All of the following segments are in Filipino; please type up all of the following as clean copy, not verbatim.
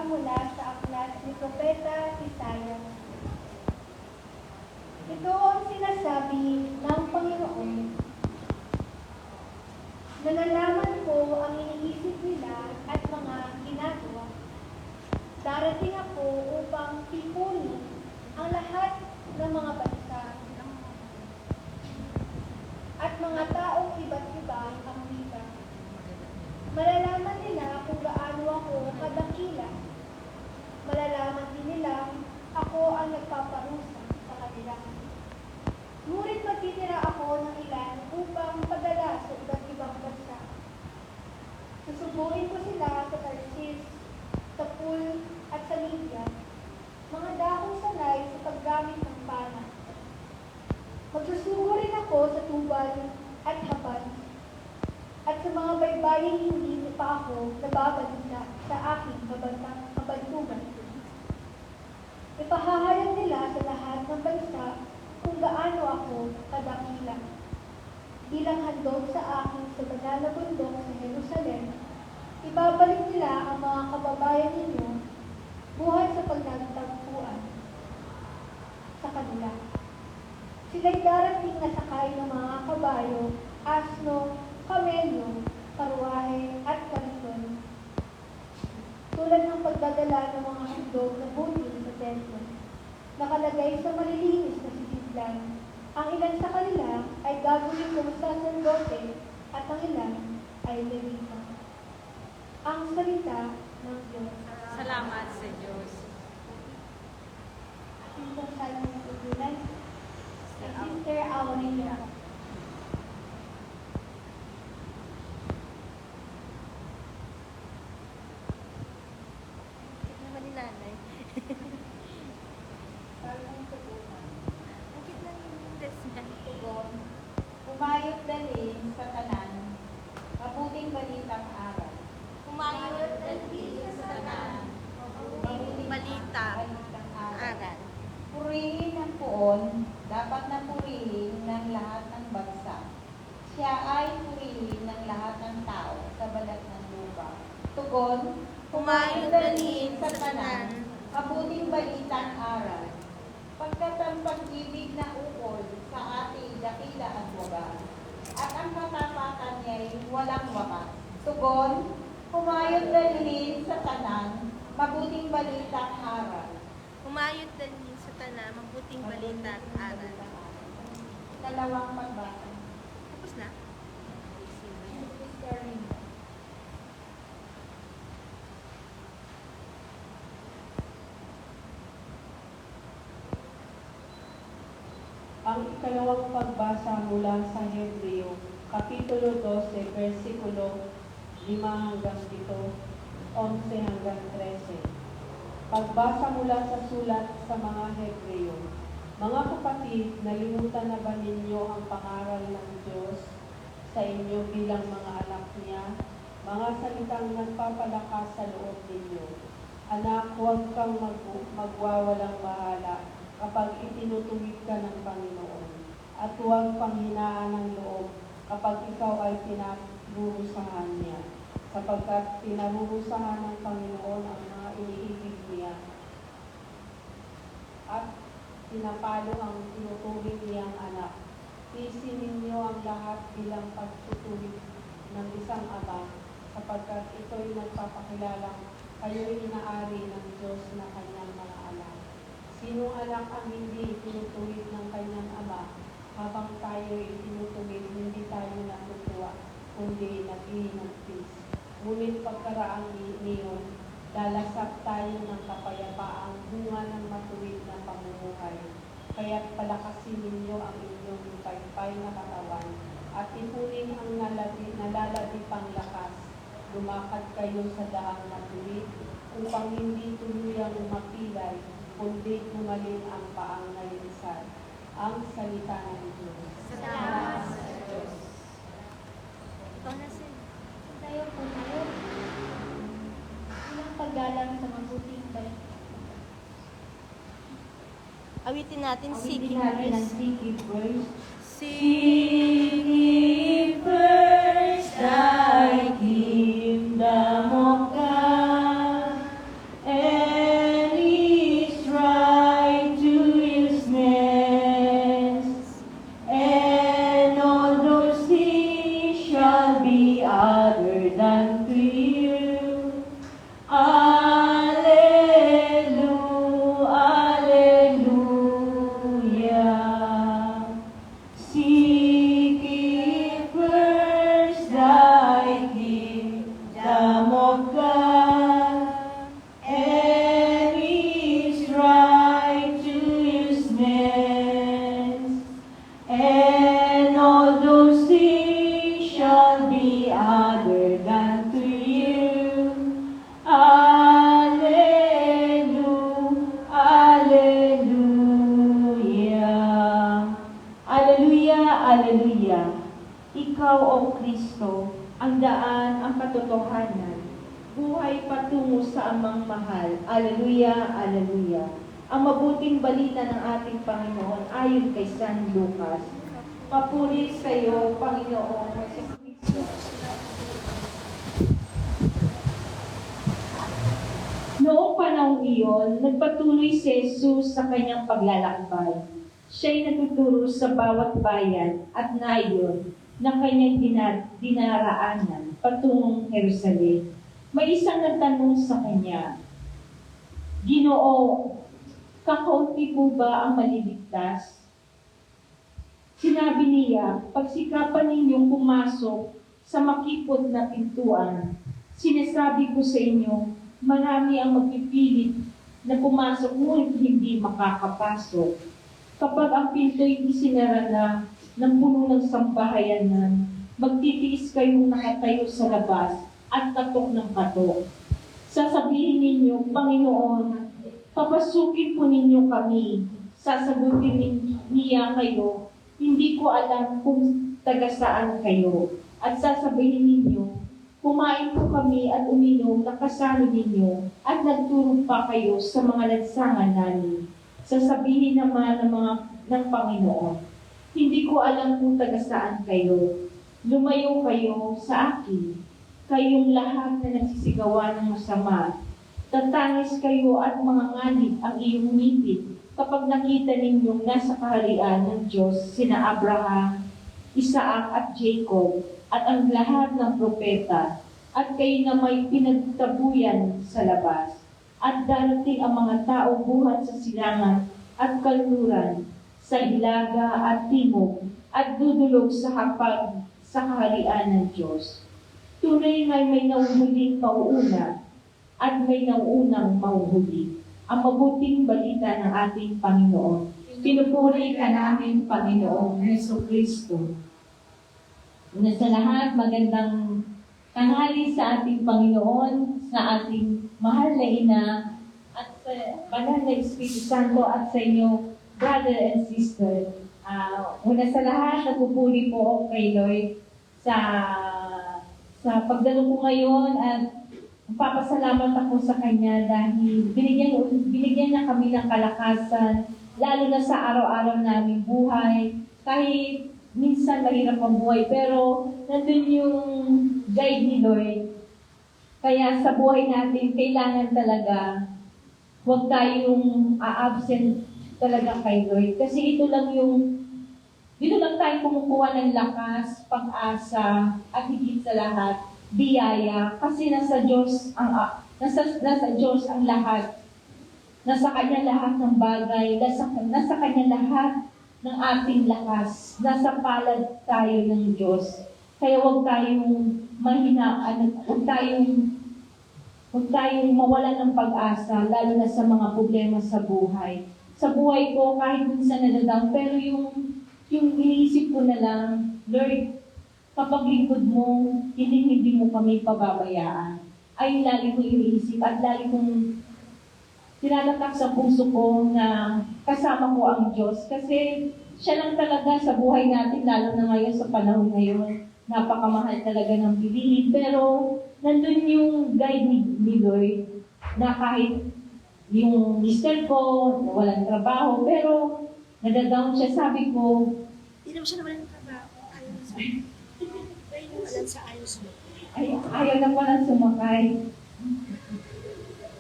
mula sa aklat ni Propeta Isaiah. Ito ang sinasabi ng Panginoon: "Nalalaman ko ang iniisip nila at mga ginagawa. Darating ako upang tipunin ang lahat ng mga bansa at mga taong iba't iba ang wika. Malalaman nila kung gaano ako kadakila. Malalaman din nila ako ang nagpaparusa sa kanila. Ngunit magtitira ako ng ilan upang padala sa iba't ibang bansa. Susubuin ko sila sa Tarsis, sa Pul at sa Libya, mga dakong sanay sa paggamit ng pana. Magsusugo rin ako sa Tubal at Haban, at sa mga baybaying hindi pa ako nababalita sa aking kabantugan. Ipahahayag nila sa lahat ng bansa kung gaano ako kadakila. Bilang handog sa akin sa banal na bundok sa Jerusalem, ibabalik nila ang mga kababayan ninyo buhat sa pagnagtagpuan sa kanila. Sila'y darating na sakay ng mga kabayo, asno, kamelyo, karwahe at kariton, tulad ng pagdadala ng mga handog na butil sa templo, nakalagay sa malilinis na sisidlan. Ang ilan sa kanila ay gagawin ng saserdote at ang ilan ay levita." Ang salita ng Diyos. Salamat sa Diyos. Ating pagsalin ng tutulan ay Sister Aurelia. Naman ni nanay. Bagong tutulan. Bakit lang yung dress niya? Tugon, umayot dalhin sa tanan, mabuting balitang aral. Umayot dalhin sa tanan, mabuting balita, Balitang aral. aral. Purihin ang puon, dapat na purihin ng lahat ng bansa. Siya ay purihin ng lahat ng tao sa balat ng lupa. Tugon, Umayot dalhin sa tanan, mabuting balitang aral. Pagkat ang pag-ibig na ukol sa ating dakila at wagas, at ang katapatan niya'y walang wakas. Tugon, humayot dalhin sa tanan, mabuting balitang aral. Umayot dalhin sa tanan, mabuting balita at aral. Dalawang pagbasa. Tapos na? Sister Linda. Ang ikalawang pagbasa mula sa Hebreo, Kapitulo 12, versikulo 5 hanggang 7, 11 hanggang 13. Pagbasa mula sa sulat sa mga Hebreo. Mga kapatid, nalimutan na ba ninyo ang pangaral ng Diyos sa inyo bilang mga anak niya? Mga salitang nagpapalakas sa loob ninyo. Anak, huwag kang magwawalang bahala kapag itinutuwid ka ng Panginoon, at huwag panghinaan ng loob kapag ikaw ay pinarurusahan niya, sapagkat pinarurusahan ng Panginoon ang mga iniibig niya, at pinapalo ang tinuturing niyang anak. Tiisin ninyo ang lahat bilang pagtutuwid ng isang ama, sapagkat ito'y nagpapakilalang kayo'y inaari ng Diyos na kanyang mga anak. Sinong anak ang hindi itinutuwid ng kanyang ama? Habang tayo'y itinutuwid, hindi tayo natutuwa, kundi nag-ihinagpis. Ngunit pagkaraang niyon, lalasap tayo ng kapayapaang bunga ng matuwid na pamumuhay. Kaya't palakasin ninyo ang inyong paypay na katawan at ipunin ang nalalabipang lakas. Lumakad kayo sa daang matuwid upang hindi tuluyang umapilay, kundi tumalin ang paang nalinsad. Ang salita ng Diyos. Salamat sa Diyos. Ikaw na sin. Tayo po tayo. Ilang paggalang sa mabuting balita. Awitin natin Awitin natin ang verse. Seeking Verse. Seek Seek first thy kingdom, O God, katotohanan. Buhay patungo sa amang mahal. Aleluya, aleluya. Ang mabuting balita ng ating Panginoon ayon kay San Lucas. Papuri sa iyo, Panginoong Jesucristo. Noong panahon iyon, nagpatuloy si Jesus sa kanyang paglalakbay. Siya'y natuturo sa bawat bayan at nayon na kanyang dinaraanan patungong Jerusalem. May isang nagtanong sa kanya, Ginoo, kakaunti po ba ang maliligtas? Sinabi niya, pagsikapan ninyong pumasok sa makipot na pintuan. Sinasabi ko sa inyo, marami ang magpipilit na pumasok ngunit hindi makakapasok. Kapag ang pinto'y isinara na ng puno ng sambahayanan, magtitiis kayong nakatayo sa labas at katok ng katok. Sasabihin ninyo, Panginoon, papasukin po ninyo kami. Sasagutin niya kayo, hindi ko alam kung taga saan kayo. At sasabihin ninyo, kumain po kami at uminom na kasalo ninyo at nagturo pa kayo sa mga lansangan namin. Sasabihin naman ng Panginoon, hindi ko alam kung taga saan kayo. Lumayo kayo sa akin. Kayong lahat na nagsisigawan ng masama. Tatangis kayo at mga nganib ang iyong ngipin kapag nakita ninyong nasa kaharian ng Diyos sina Abraham, Isaac at Jacob at ang lahat ng propeta, at kayo na may pinagtabuyan sa labas. At darating ang mga tao buhat sa silangan at kaluluran, sa hilaga at timog, at dudulog sa hapag sa kaharian ng Diyos. Tunay nga'y may nauhuling mauuna, at may nauunang mauhuli. Ang mabuting balita ng ating Panginoon. Pinupuri ka namin, Panginoong Jesucristo. Una sa lahat, magandang tanghali sa ating Panginoon, sa ating mahal na ina, at sa banal na Espiritu Santo, at sa inyo, brother and sister. Una sa lahat, nagpupuri po ako kay Lord sa pagdalo ko ngayon, at papasalamat ako sa Kanya dahil binigyan niya kami ng kalakasan, lalo na sa araw-araw naming buhay. Kahit minsan mahirap ang buhay, pero nandun yung guide ni Lord. Kaya sa buhay natin, kailangan talaga huwag tayong absent talaga kay Lord. Kasi dito lang tayo kumukuha ng lakas, pag-asa, at higit sa lahat, biyaya. Kasi nasa Diyos ang lahat. Nasa Kanya lahat ng bagay. Nasa Kanya lahat ng ating lakas. Nasa palad tayo ng Diyos. Kaya huwag tayong huwag tayong mawalan ng pag-asa, lalo na sa mga problema sa buhay. Sa buhay ko, kahit minsan nadadown, pero yung iniisip ko na lang, Lord, kapag lingkod mo, hindi mo kami pababayaan. Ay lagi ko iniisip at lagi kong tinatatak sa puso ko na kasama ko ang Diyos. Kasi siya lang talaga sa buhay natin, lalo na ngayon sa panahon ngayon. Napakamahal talaga ng bilihin. Pero nandun yung guide ni Lord na kahit yung mister ko, walang trabaho, pero nadadown siya, sabi ko, Hindi naman siya naman ng trabaho. Ayaw sa ayos mo. Ayaw na pala sumakay.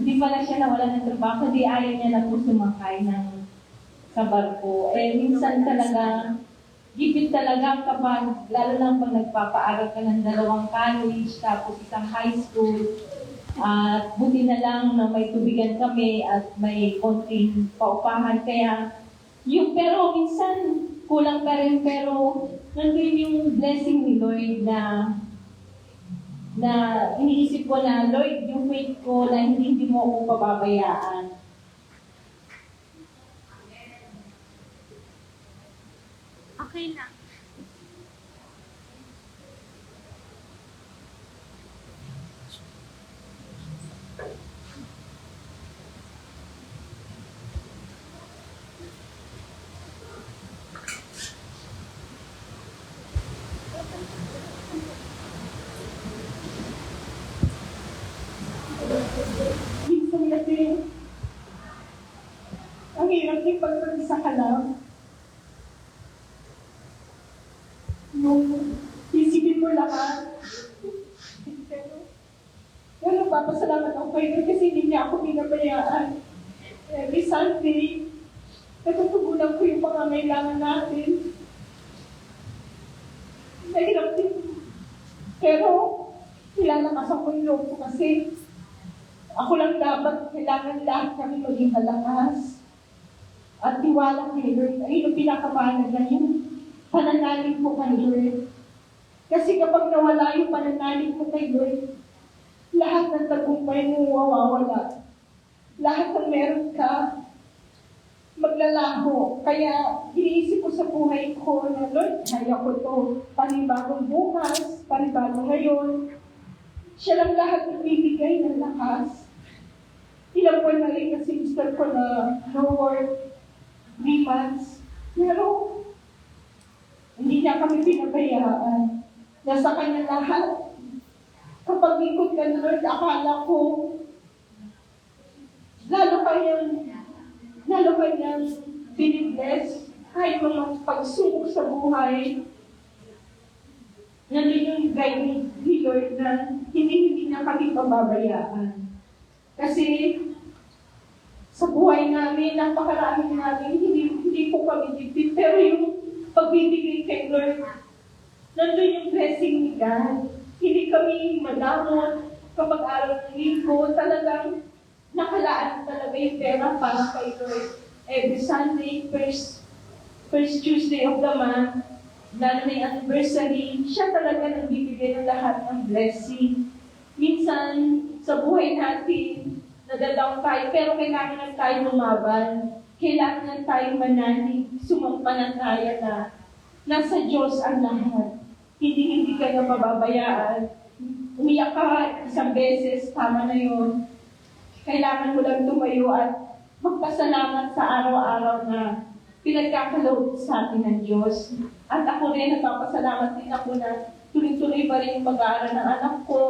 Hindi pala siya nawala ng trabaho, di ayaw niya na po sumakay sa barko. Minsan talaga, gipit talaga kapag, lalo lang pag nagpapaaral ka ng 2 college, tapos isang high school, at buti na lang na may tubigan kami at may konting paupahan. Kaya, pero minsan, kulang pa rin, pero nandun yung blessing ni Lord na iniisip ko na, Lord, yung faith ko na hindi mo ako pababayaan. Okay lang. Minsan kasi, ang hirap din pagpag-isa ka lang. Yung isipin mo lahat. Pero nagpapasalamat ako kayo kasi hindi niya ako pinabayaan. Every Sunday, natutugunan ko yung pangangailangan natin. Nahirap din. Pero, nilalakas ako yung loob ko kasi ako lang dapat, kailangan lahat kami maging malakas. At tiwala kay Lord. Ayun yung pinakamahalaga yung pananalig mo kay Lord. Kasi kapag nawala yung pananalig mo kay Lord, lahat ng tagumpay mo mawawala. Lahat ng meron ka, maglalaho. Kaya iniisip ko sa buhay ko na, Lord, kaya ko to. Panibagong bukas, panibagong ngayon. Siya lang lahat ng bibigay ng lakas. Ilang buwan na rin kasi mister ko na no work, 3 months. Pero, hindi niya kami pinabayaan. Nasa kanya lahat. Kapag ikot ka na, Lord, akala ko, lalo kanyang binibless, kahit mga pagsubok sa buhay, nandun yung guide ni Lord na hindi niya kami pababayaan. Kasi, sa buhay namin, napakaraming namin, hindi po kami dipit, pero yung pagbibigay kay Lord, nandun yung blessing ni God. Hindi kami madamot kapag araw ng linggo, talagang nakalaan talaga yung pera para kay Lord. Every Sunday, first Tuesday of the month, lalo na yung anniversary, siya talaga nagbibigay ng lahat ng blessing. Minsan, sa buhay natin, nadadown tayo, pero kailangan lang tayo lumaban. Kailangan lang tayo manalig, sumampalataya na nasa Diyos ang lahat. Hindi ka na mababayaan. Umiyak ka isang beses, tama na yun. Kailangan mo lang tumayo at magpasalamat sa araw-araw na pinagkakaloob sa atin ng Diyos. At ako rin, nagpapasalamat din ako na tuloy-tuloy pa rin yung pag-aaral ng anak ko,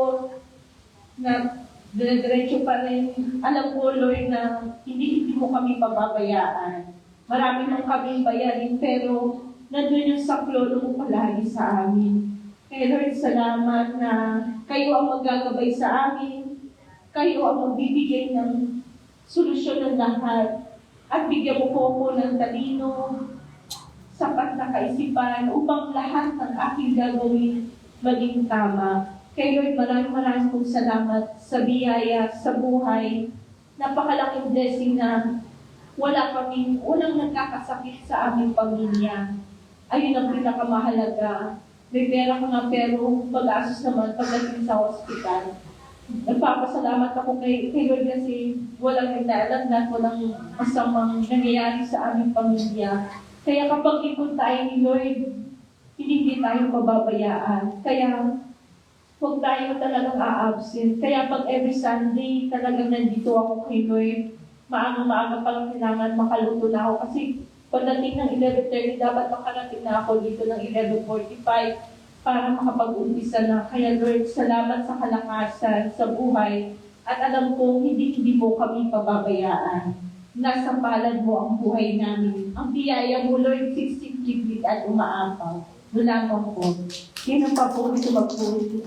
na dire-diretso pa rin. Alam ko, Lord, na hindi mo kami pababayaan. Marami nang kaming bayarin, pero nandun yung saklolo mo palagi sa amin. Kaya Lord, salamat na kayo ang maggagabay sa amin. Kayo ang magbibigay ng solusyon ng lahat. At bigyan mo po ako ng talino, sapat na kaisipan, upang lahat ng aking gagawin maging tama. Kaya Lord, maraming pong salamat sa biyaya, sa buhay. Napakalaking blessing na wala kaming unang nagkakasakit sa aming pamilya. Ayun ang pinakamahalaga. May pera ko nga pero pag-asos naman pagdating sa hospital. Nagpapasalamat ako kay Lord kasi walang nagdaalangan, walang masamang nangyayari sa aming pamilya. Kaya kapag ikot tayo ni Lord, hindi tayo pababayaan. Kaya huwag tayo talagang a-absent. Kaya pag every Sunday talagang nandito ako kay Lord, maaga-maaga pa lang kailangan makaluto na ako kasi pagdating ng 11:30, dapat makarating na ako dito ng 11:45 para makapag-umpisa na. Kaya Lord, salamat sa kalakasan, sa buhay, at alam kong hindi mo kami pababayaan. Nasa palad mo ang buhay namin. Ang biyaya mo, Lord, siksik-liglig at umaapaw. Lamang po. Yan ang papuri sa magpuri.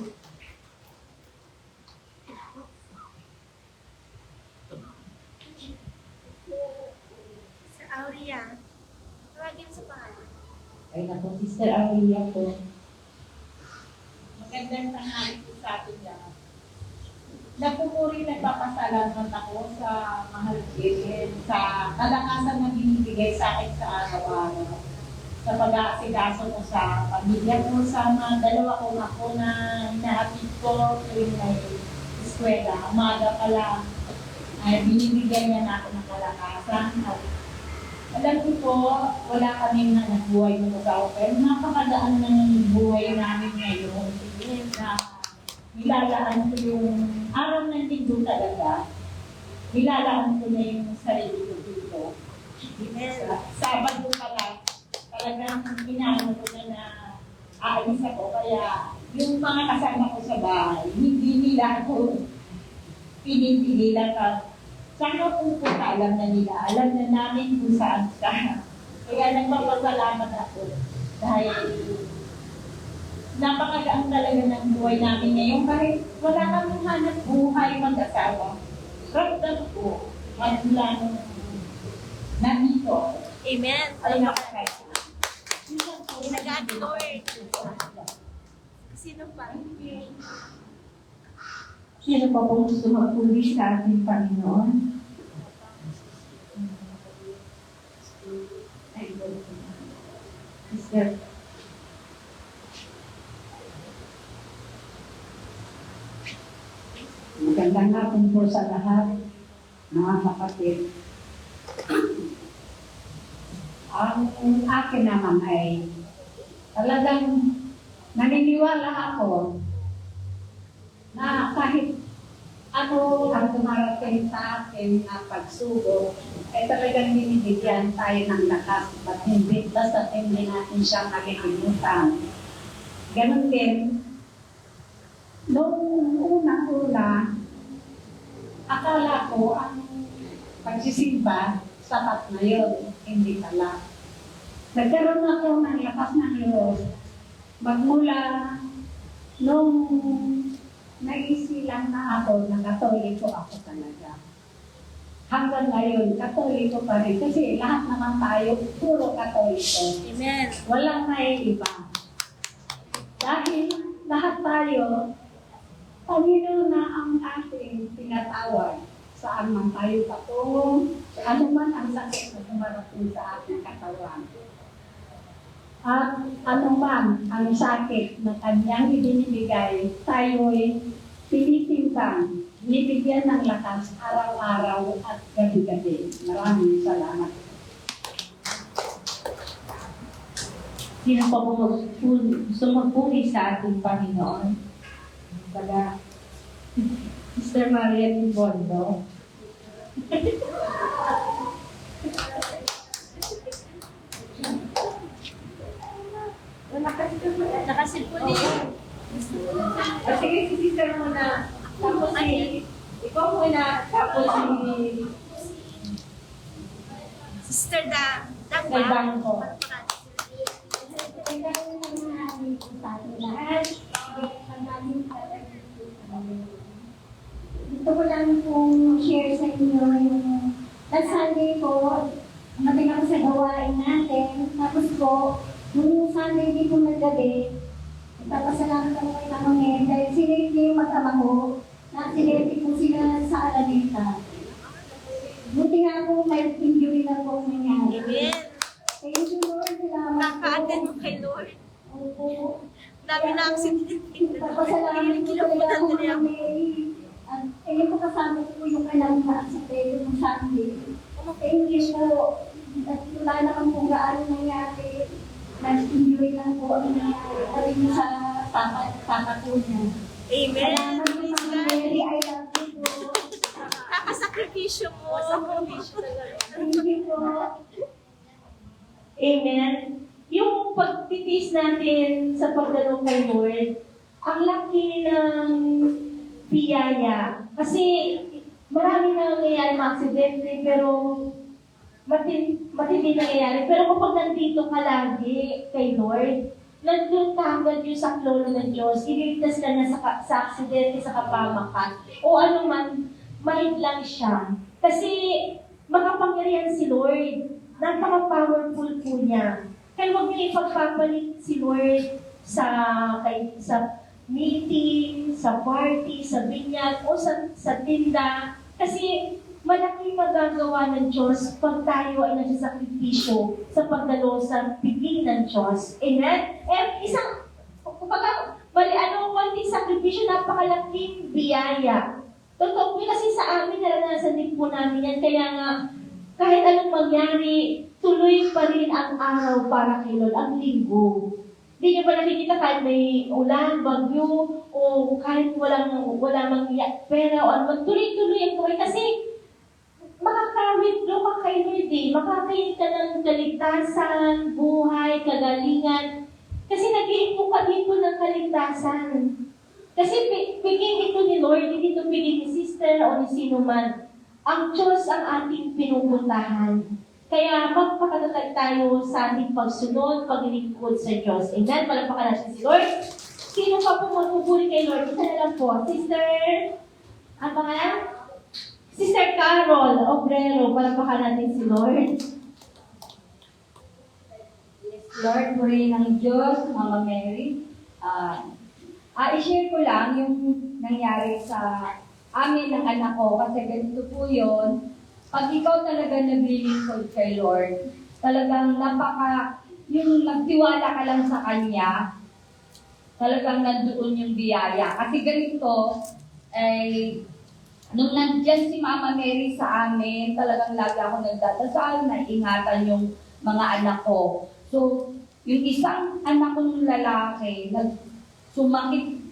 Sa Aurea. Tawagin sa pangalan. Ay naku, Sister Aurea po. Magandang tanghali po sa atin lahat. Napupuri nagpapasalamat ako sa mahal Eden, sa kalakasan na binibigay sa akin sa araw-araw. Sa pag-aasikaso ko sa pamilya ko, sa mga dalawa kong ako na inaatid ko tuwing may eskwela. Umaga pa lang ay binibigyan niya na ako ng kalakasan. At alam ko po, wala kaming buhay na magawa. Pero napakadaan ng buhay namin ngayon. Na nilalaan ko yung araw ng linggo talaga. Nilalaan ko na yung sarili ko dito. Sabado pa lang, talagang inaano ko na aalis ako. Kaya yung mga kasama ko sa bahay, hindi nila ako pinipigilan ka. Sana pupunta, alam na nila. Alam na namin kung saan ka. Kaya nagpapasalamat ako. Dahil napakagaan talaga ng buhay namin ngayon. Kahit wala kaming hanap buhay mag-asawa. Ramdam ko, magmula nung nandito. Amen. Ay, nakakaya. Ginagaan, Lord. Sino pa? Sino pa po gusto magpuli sa ating Panginoon? Ay, Sister. Magandang hapon po sa lahat, mga kapatid. Ang akin naman ay talagang naniniwala ako na kahit ano ang dumarating sa akin na pagsubok, ay talagang binibigyan tayo ng lakas at hindi basta hindi natin siya malilimutan. Ganon din, noong una-una, akala ko ang pagsisimba, sapat na yun, hindi pala. Nagkaroon ako ng lakas ng loob. Magmula nung naisilang na ako, na Katoliko ako talaga. Hanggang ngayon, Katoliko pa rin. Kasi lahat naman tayo, puro Katoliko. Amen. Walang may iba. Dahil lahat tayo, Panginoon na ang ating tinatawag. Saan man tayo patungo, ano man ang sakit na dumarating sa ating katawan. At ano man ang sakit na kanyang ibinibigay, tayo'y pinitimbang, binibigyan ng lakas araw-araw at gabi-gabi. Maraming salamat. Sino pa po gusto magpuli sa ating Panginoon? Pala, Sister Maria Timbondo. Nakasipuli. Sige, si Sister muna. Tapos ikaw muna. Tapos Sister Dangba. Sister Dangko. Gusto ko lang pong share sa inyo yung last Sunday po, umating ako sa gawain natin. Tapos po, nung Sunday di po naggabi, nagpapasalamat ako kay Kamangin dahil sinilip niya yung mag-ama ko na sinilip po sila sa Alameda. Buti nga po, may injury na po ang nangyari. Amen. Thank you, Lord. Salamat po. Naka-attend mo kay Lord. Opo. Dami na accident. Nagpapasalamat po talaga ako niya. At ayun po kasama ko yung kailangan sa tayo ng Sunday. Thank you po. At wala naman kung gaano nangyari. Nag-enjoy lang po ang nangyari. Sabi niyo sa papa po niya. Amen. Salamat po, Praise Mama God. Mary. I love you po. Kakasakripisyo mo. Thank you po. Amen. Yung pagtitis natin sa pagdalo kay Lord, ang laki ng biyaya. Kasi marami na nangyayari mga aksidente, pero matindi nangyayari. Pero kapag nandito ka lagi kay Lord, nandun ka hanggang yung saklolo ng Diyos, ililigtas ka na sa aksidente, sa kapamakan, o ano man, mahit lang siya. Kasi makapangyarihan si Lord. Napaka-powerful po niya. Kaya huwag niyo ipagpapalit si Lord sa meeting, sa party, sa binyag, o sa tinda. Kasi malaki magagawa ng Diyos pag tayo ay nagsasakripisyo sa pagdalo sa piling ng Diyos. Amen? Konting sakripisyo, napakalaking biyaya. Totoo po kasi sa amin, naranasan din po namin yan. Kaya nga, kahit anong mangyari, tuloy pa rin ang araw para kay Lord, ang linggo. Hindi niyo ba nakikita kahit may ulan, bagyo, o kahit walang pera, o ano, tuloy-tuloy ang buhay. Kasi makaka-withdraw ka kay Lord eh. Makakain ka ng kaligtasan, buhay, kagalingan. Kasi nag-iipon ka dito ng kaligtasan. Kasi piging ito ni Lord, hindi ito piging ni sister o ni sino man. Ang Diyos ang ating pinupuntahan. Kaya magpakatatag tayo sa ating pagsunod, paglilingkod sa Diyos. Amen? Palakpakan natin si Lord. Sino pa po magpupuri kay Lord? Isa na lang po. Sister, ang pangalan? Sister Carol Obrero. Palakpakan natin si Lord. Lord, purihin ng Diyos, Mama Mary. I-share ko lang yung nangyari sa amin ng anak ko kasi ganito po yun. Pag ikaw talaga naglilingkod kay Lord, talagang yung nagtiwala ka lang sa Kanya, talagang nandoon yung biyaya. Kasi ganito, nung nandyan si Mama Mary sa amin, talagang lagi ako nagdadasal na ingatan yung mga anak ko. So, yung isang anak kong lalaki,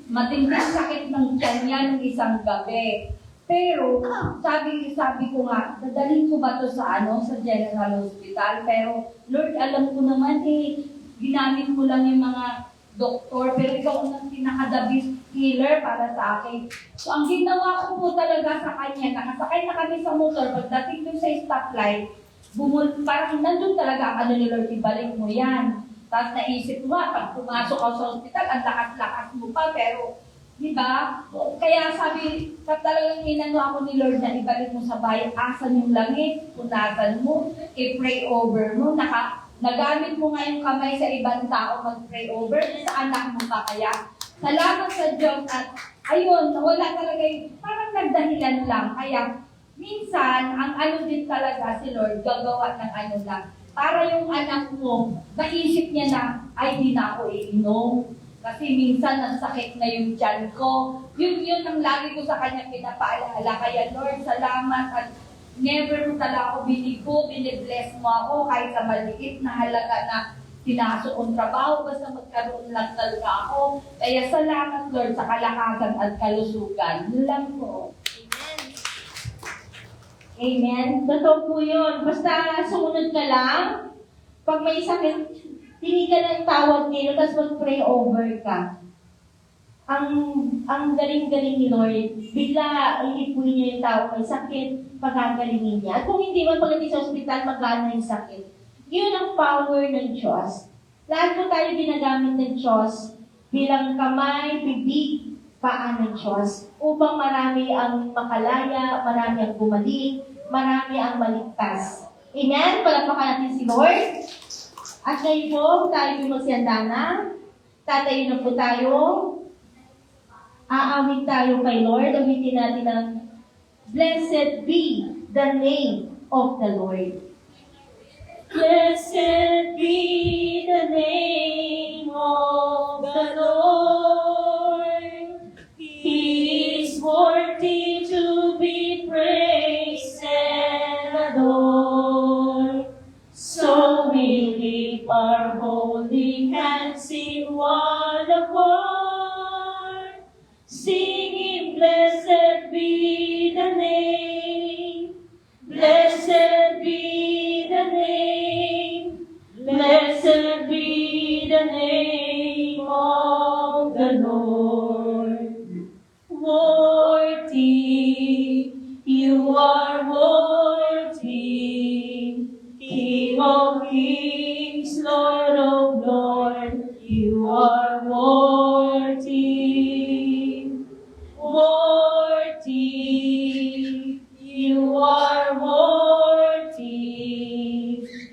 matinding sakit ng tiyan niya nung isang gabi. Pero, sabi ko nga, dadalhin ko ba to sa General Hospital? Pero, Lord, alam ko naman ginamit mo lang yung mga doktor, pero ikaw ang pinaka-the best healer para sa akin. So, ang ginawa ko po talaga sa kanya, nakasakay na kami sa motor, pagdating doon sa stoplight, parang nandun talaga ang ni Lord, ibalik mo yan. Tapos naisip mo, pag pumasok ka sa hospital, ang lakas-lakas mo pa, pero, di ba? Kaya sabi, talagang inano ako ni Lord na ibalik mo sa bayan, asan yung langit, punasan mo, i-pray over mo, nagamit mo nga yung kamay sa ibang tao mag-pray over, sa anak mo pa kaya. Salamat sa Diyos at ayun, wala talaga parang nagdahilan lang. Kaya, minsan, ang din talaga si Lord, gagawa ng lang. Para yung anak mo, naisip niya na, ay, di na ako iinom. Kasi minsan, nagsakit na yung tiyan ko. Yun ang lagi ko sa kanya pinapaalala. Kaya Lord, salamat at never mo talaga ako binigo, binibless mo ako kahit sa maliit na halaga na pinasok kong trabaho, basta magkaroon lang talaga ako. Kaya salamat Lord sa kalakasan at kalusugan. Yun lang po. Amen. Totoo po yun. Basta sumunod ka lang. Pag may sakit, tingin ka ng tawag nilo, tapos mag-pray over ka. Ang galing-galing ni Lord. Bigla, ihipuin niya yung tao may sakit, pagagalingin niya. At kung hindi man pagdating sa ospital, magana yung sakit. Yun ang power ng Diyos. Lahat po tayo ginagamit ng Diyos bilang kamay, bibig, paa ng Diyos upang marami ang makalaya, marami ang gumaling, marami ang maligtas. Amen? Palakpakan natin si Lord. At ngayon po, tayo po magsiandana. Tatayo na po tayo. Aawit tayo kay Lord. Awitin natin ang Blessed be the name of the Lord. Blessed be the name of the Lord. He is worthy to be praised and adored. So we lift our holy hands in one accord, singing, blessed be the name, blessed be the name, blessed be the name of the Lord. Worthy, you are worthy, King of kings, Lord of lords, you are worthy. Worthy, you are worthy,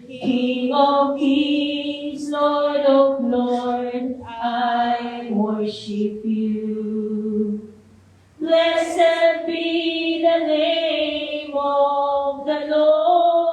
King of kings, Lord of lords, I worship you. Blessed be the name of the Lord.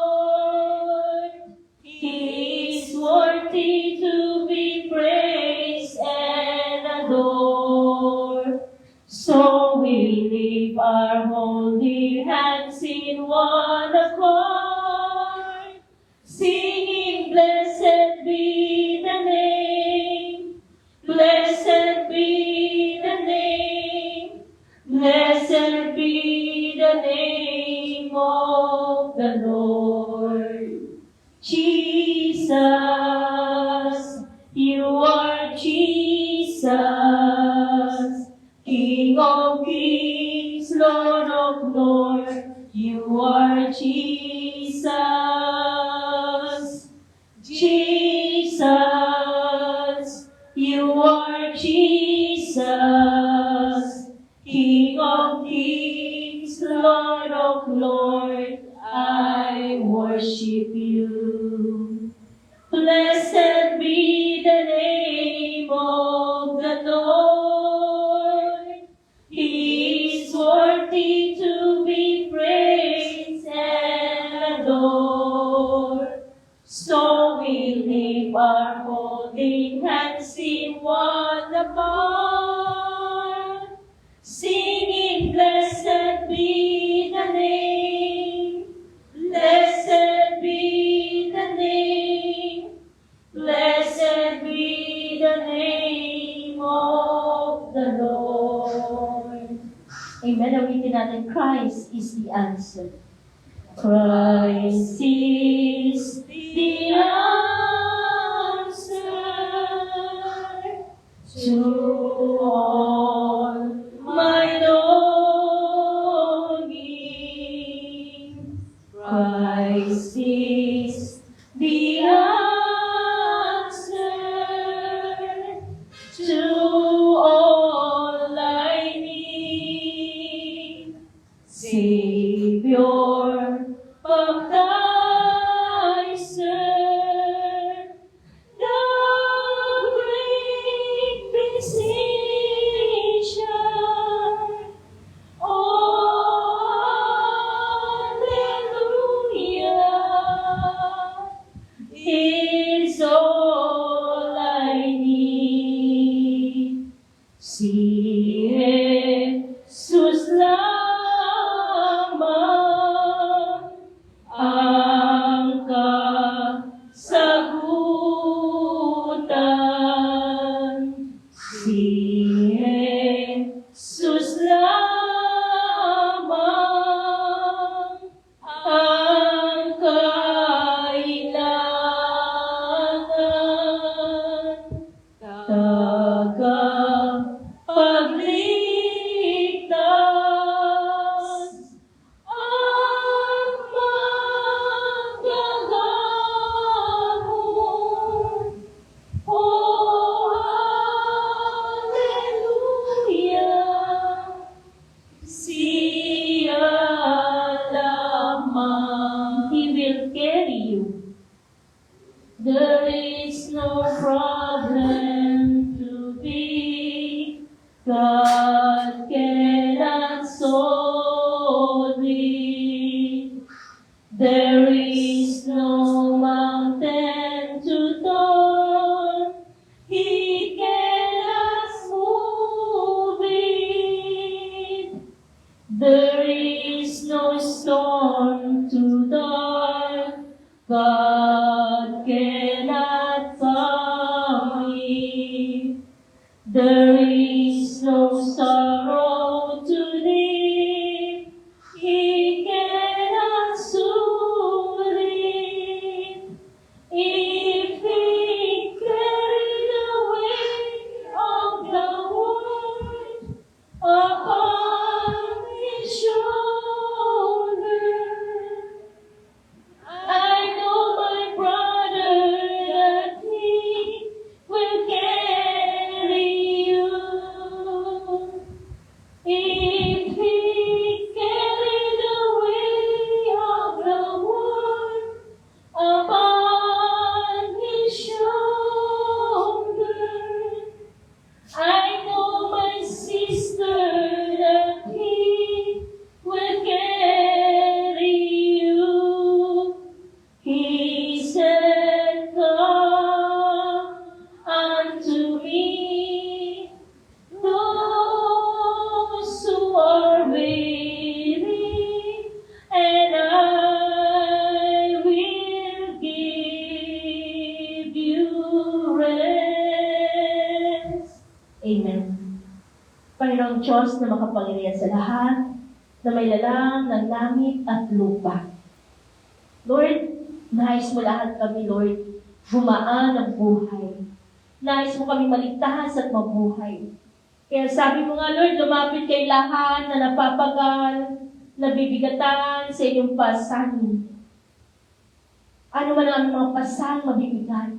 He is worthy to be praised and adored. So we lift our holy hands in one accord, singing, blessed be the name, blessed be the name, blessed be the name of the Lord. Jesus, you are Jesus, King of kings, Lord of lords, you King of kings, Lord of lords, I worship you. Blessed be the name of the Lord. He is worthy to be praised and adored. So we lift our holding hands in one accord, singing, blessed be the name, blessed be the name, blessed be the name of the Lord. Amen. Awitin natin, Christ is the answer. Christ is the answer to all my longing. Christ is the answer to all I need. Savior, baptizer, the great physician. Oh, hallelujah, is all I need. Si Jesus lamang ang kasagutan. Si Jesus lamang ang kailangan. Tagapagligtas at maggagamot. Oh, hallelujah, siya lamang. He will carry you. There is no problem to be. God cannot solve it. There is no mountain to turn. He cannot move it. There is no storm too dark. God cannot calm it. There is no sorrow too deep. He cannot soothe it. If He carried the weight of the world upon His shoulder, I know my brother that He will carry you. If He carried the weight of the world upon His shoulder, I know my sister that He will carry you. He said, come unto me, those who are weary, and I will give you rest. Amen. Panginoong Diyos na makapangyarihan sa lahat, na may lalang ng langit at lupa. Lord, nais mo lahat kami, Lord, gumaan ang buhay. Nais mo kami maligtas at mabuhay. Kaya sabi mo nga, Lord, lumapit kay lahat na napapagal, nabibigatan sa inyong pasanin. Ano man ang mga pasang mabibigat?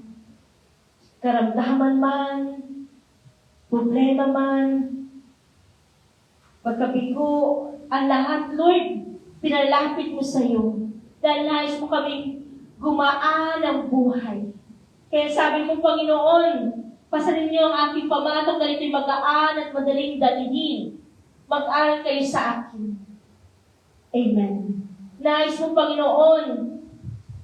Karamdaman man, problema man, Pagkabigo, ang lahat, Lord, pinalapit mo sa iyo. Dahil nais mo kami gumaan ang buhay. Kaya sabi mo, Panginoon, pasanin niyo ang aking pamatok na ito'y magaan at madaling dalihin. Mag-aral kayo sa akin. Amen. Nais mo, Panginoon,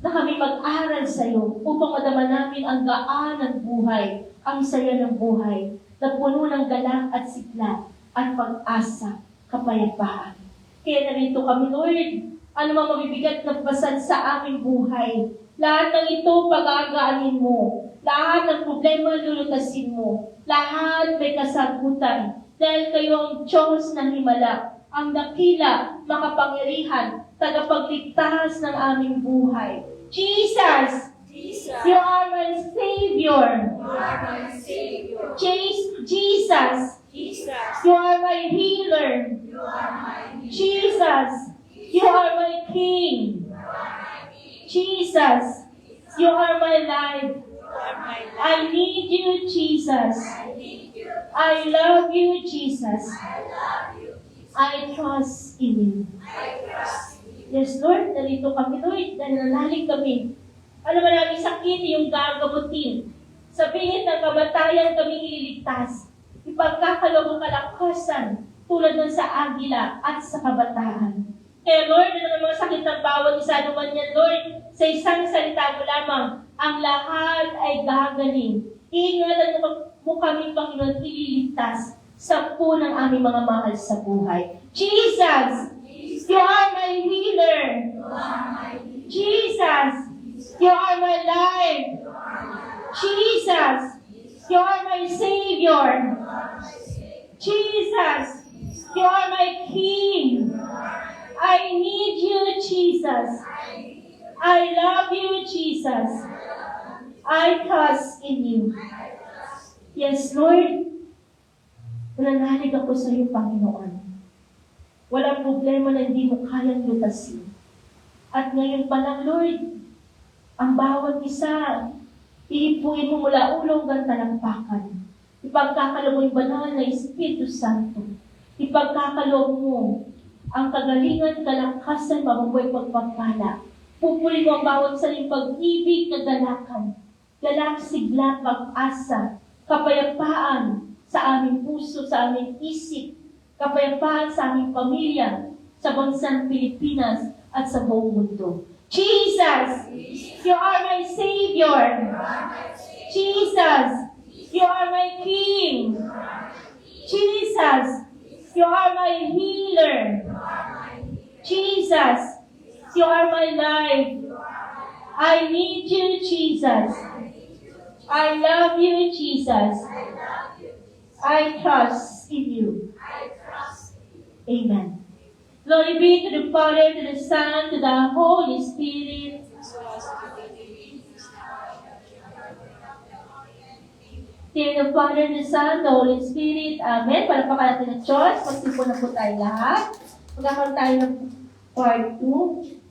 na kami mag-aral sa iyo upang madama namin ang gaan ng buhay, ang saya ng buhay, na puno ng galak at sigla at pag-asa, kapayapaan. Kaya narito kami, Lord, ano mang mabibigat na basan sa aming buhay. Lahat ng ito pag-aagaanin mo. Lahat ng problema lulutasin mo. Lahat may kasagutan. Dahil kayo ang Diyos ng himala, ang dakila, makapangyarihan, tagapagligtas ng aming buhay. Jesus! Jesus, You are my Savior. you are my Savior. Jesus! Jesus, You are my healer. you are my healer. Jesus! You are my King. Jesus! You are my life. You are my life. I need you, Jesus. I need you. I love you, Jesus. I love you. I trust in you. I trust you. Yes, Lord, narito kami, Lord. Nananalig kami. Ano man aming sakit, yung gagamutin. Sa bingit ng kamatayan kami ililigtas. Ipagkakaloob ang kalakasan tulad ng sa agila at sa kabataan. Kaya Lord, ano ang mga sakit ng bawat isa naman yan, Lord, sa isang salita mo lamang, ang lahat ay gagaling. Iingatan mo kami, Panginoon, ililigtas sa po ng aming mga mahal sa buhay. Jesus! You are my healer! Jesus! You are my life! Jesus! You are my Savior! Jesus! You are my King! I need you, Jesus! I love you, Jesus! I trust in you. Yes, Lord. Nananalig ako sa iyo, Panginoon. Walang problema na hindi mo kayang lutasin. At ngayon pa lang, Lord, ang bawat isa, iipuin mo mula ulo hanggang talampakan. Ipagkakaloob mo yung banal na Espiritu Santo. Ipagkakaloob mo ang kagalingan, kalakasan, mabubuhay pagpapala. Pupuli mo ang bawat saling pag-ibig, kagalakan. Galak, sigla, pag-asa, kapayapaan sa aming puso, sa aming isip, kapayapaan sa aming pamilya, sa bansang Pilipinas at sa buong mundo. Jesus! You are my Savior! Jesus! You are my King! Jesus! You are my healer! Jesus! You are my life! I need you, Jesus! I love you, Jesus! I trust in you. Amen. Glory be to the Father, to the Son, to the Holy Spirit. To the Father, the Son, the Holy Spirit. Amen. Palakpakan natin ng Diyos. Magsimpo na po tayo lahat. Magkakaroon tayo ng part 2.